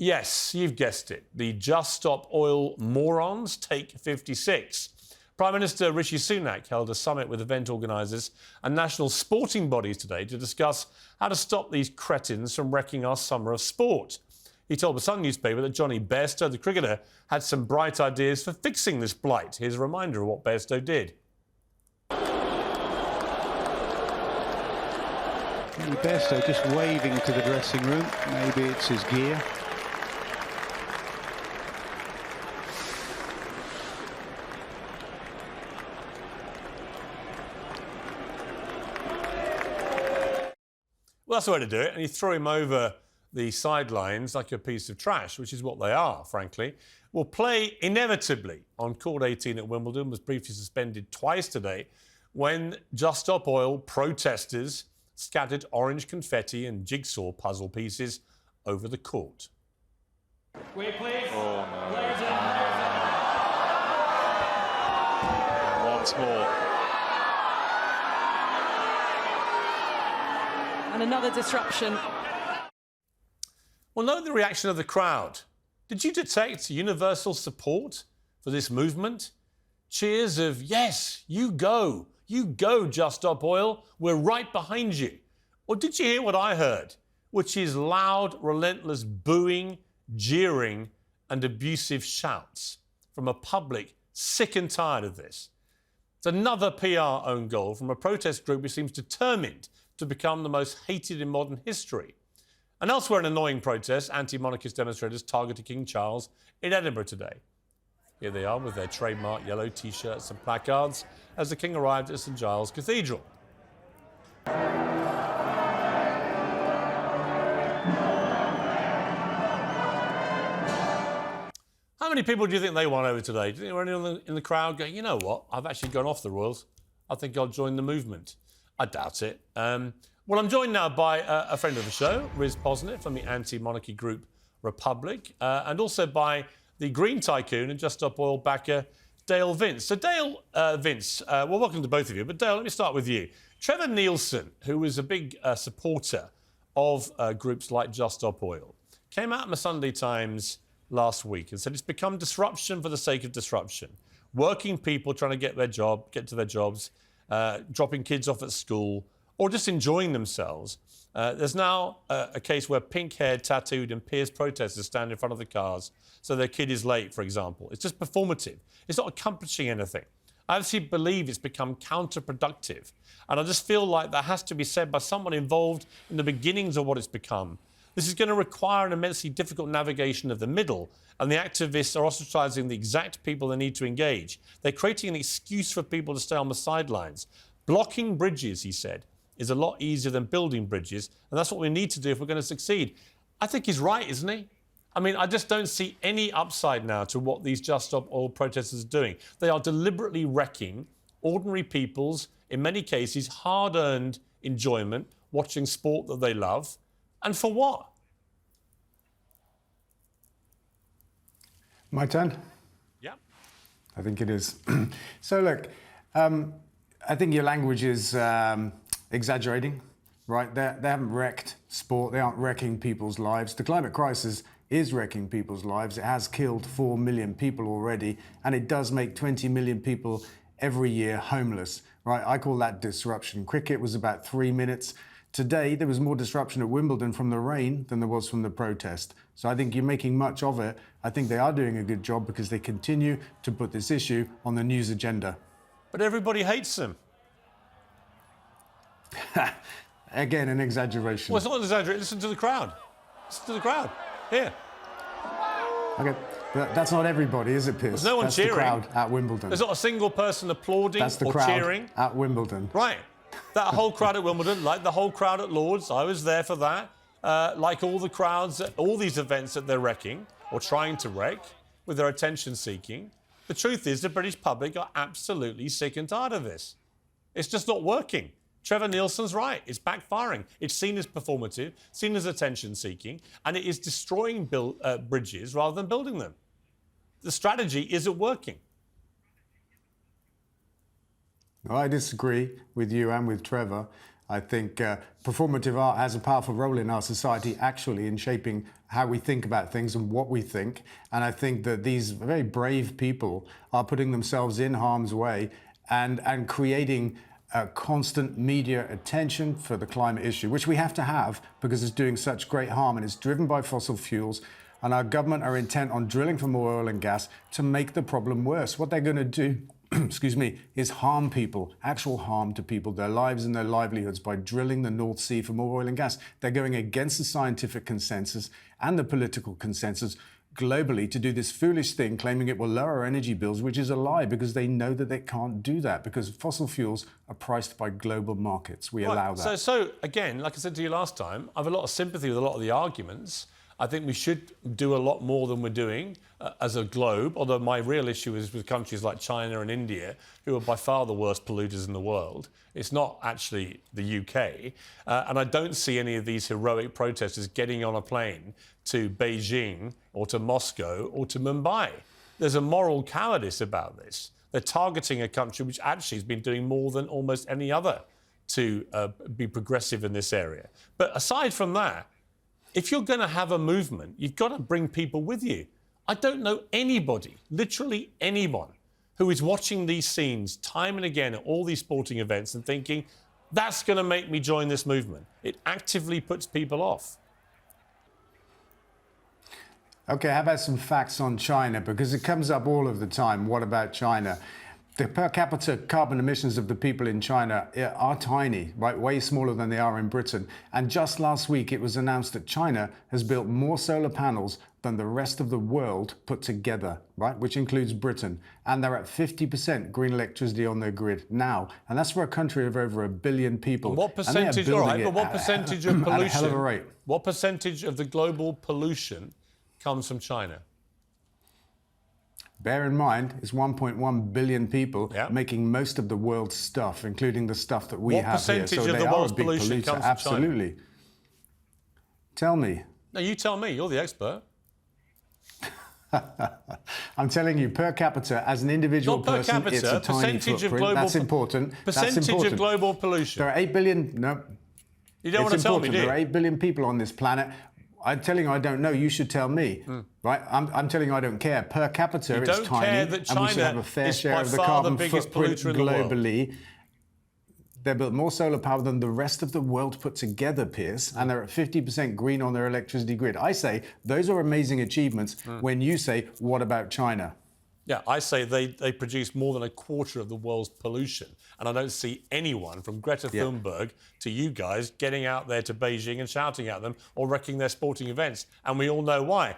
Yes, you've guessed it. The Just Stop Oil morons take 56. Prime Minister Rishi Sunak held a summit with event organisers and national sporting bodies today to discuss how to stop these cretins from wrecking our summer of sport. He told the Sun newspaper that Johnny Bairstow, the cricketer, had some bright ideas for fixing this blight. Here's a reminder of what Bairstow did. Bairstow just waving to the dressing room. Maybe it's his gear. Well, that's the way to do it. And you throw him over the sidelines like a piece of trash, which is what they are, frankly. Will play inevitably on Court 18 at Wimbledon, was briefly suspended twice today when Just Stop Oil protesters scattered orange confetti and jigsaw puzzle pieces over the court. Wait, please. Oh, no. Players in. Once more. And another disruption. Well, note the reaction of the crowd. Did you detect universal support for this movement? Cheers of, yes, you go, Just Stop Oil, we're right behind you. Or did you hear what I heard, which is loud, relentless booing, jeering and abusive shouts from a public sick and tired of this? It's another PR own goal from a protest group which seems determined to become the most hated in modern history. And elsewhere in annoying protests, anti-monarchist demonstrators targeted King Charles in Edinburgh today. Here they are with their trademark yellow T-shirts and placards as the King arrived at St Giles Cathedral. How many people do you think they won over today? Do you think there were anyone in the crowd going, you know what, I've actually gone off the Royals. I think I'll join the movement. I doubt it. Well, I'm joined now by a friend of the show, Riz Posnett from the anti-monarchy group Republic, and also by the Green Tycoon and Just Stop Oil backer, Dale Vince. So, Dale, Vince, well, welcome to both of you. But, Dale, let me start with you. Trevor Nielsen, who was a big supporter of groups like Just Stop Oil, came out in the Sunday Times last week and said it's become disruption for the sake of disruption. Working people trying to get to their jobs, dropping kids off at school, or just enjoying themselves. There's now a case where pink-haired, tattooed and pierced protesters stand in front of the cars so their kid is late, for example. It's just performative. It's not accomplishing anything. I actually believe it's become counterproductive. And I just feel like that has to be said by someone involved in the beginnings of what it's become. This is going to require an immensely difficult navigation of the middle, and the activists are ostracising the exact people they need to engage. They're creating an excuse for people to stay on the sidelines. Blocking bridges, he said, is a lot easier than building bridges, and that's what we need to do if we're going to succeed. I think he's right, isn't he? I mean, I just don't see any upside now to what these Just Stop Oil protesters are doing. They are deliberately wrecking ordinary people's, in many cases, hard-earned enjoyment, watching sport that they love. And for what? My turn? Yeah. I think it is. So, look, I think your language is exaggerating, right? They haven't wrecked sport. They aren't wrecking people's lives. The climate crisis is wrecking people's lives. It has killed 4 million people already, and it does make 20 million people every year homeless, right? I call that disruption. Cricket was about 3 minutes. Today, there was more disruption at Wimbledon from the rain than there was from the protest. So I think you're making much of it. I think they are doing a good job because they continue to put this issue on the news agenda. But everybody hates them. Again, an exaggeration. Well, it's not an exaggeration. Listen to the crowd. Listen to the crowd. Here. Okay, but that's not everybody, is it, Piers? There's no one that's cheering. That's the crowd at Wimbledon. There's not a single person applauding That's the or crowd cheering. At Wimbledon. Right. That whole crowd at Wimbledon, like the whole crowd at Lord's, I was there for that. Like all the crowds at all these events that they're wrecking or trying to wreck with their attention seeking. The truth is the British public are absolutely sick and tired of this. It's just not working. Trevor Nielsen's right. It's backfiring. It's seen as performative, seen as attention-seeking, and it is destroying bridges rather than building them. The strategy isn't working. I disagree with you and with Trevor. I think performative art has a powerful role in our society, actually, in shaping how we think about things and what we think. And I think that these very brave people are putting themselves in harm's way and creating constant media attention for the climate issue, which we have to have because it's doing such great harm and it's driven by fossil fuels. And our government are intent on drilling for more oil and gas to make the problem worse. What they're going to do, excuse me, is harm people, actual harm to people, their lives and their livelihoods by drilling the North Sea for more oil and gas. They're going against the scientific consensus and the political consensus globally to do this foolish thing, claiming it will lower energy bills, which is a lie because they know that they can't do that because fossil fuels are priced by global markets. We allow that. So again, like I said to you last time, I have a lot of sympathy with a lot of the arguments. I think we should do a lot more than we're doing as a globe, although my real issue is with countries like China and India, who are by far the worst polluters in the world. It's not actually the UK. And I don't see any of these heroic protesters getting on a plane to Beijing or to Moscow or to Mumbai. There's a moral cowardice about this. They're targeting a country which actually has been doing more than almost any other to be progressive in this area. But aside from that, if you're going to have a movement, you've got to bring people with you. I don't know anybody, literally anyone, who is watching these scenes time and again at all these sporting events and thinking, that's going to make me join this movement. It actively puts people off. Okay, how about some facts on China? Because it comes up all of the time. What about China? The per capita carbon emissions of the people in China are tiny, right? Way smaller than they are in Britain. And just last week, it was announced that China has built more solar panels than the rest of the world put together, right? Which includes Britain. And they're at 50% green electricity on their grid now. And that's for a country of over 1 billion people. And what percentage, all right, but what percentage of pollution, at a hell of a rate. What percentage of the global pollution comes from China? Bear in mind, it's 1.1 billion people making most of the world's stuff, including the stuff that we have here. So of they the are world's a big pollution polluter, comes from absolutely. China? Tell me. No, you tell me. You're the expert. I'm telling you, per capita, as an individual Not per person, capita, it's a tiny percentage of footprint. global That's important. Percentage That's important. of global pollution. There are 8 billion. No. You don't want to tell me, do you? There are 8 billion people on this planet. I'm telling you, I don't know. You should tell me, right? I'm telling you, I don't care. Per capita, you it's don't tiny, care that and we should China have a fair is share by of the far carbon the biggest footprint polluter in the world. globally. They built more solar power than the rest of the world put together, Piers, and they're at 50% green on their electricity grid. I say those are amazing achievements when you say, what about China? Yeah, I say they produce more than a quarter of the world's pollution. And I don't see anyone from Greta Thunberg to you guys getting out there to Beijing and shouting at them or wrecking their sporting events. And we all know why.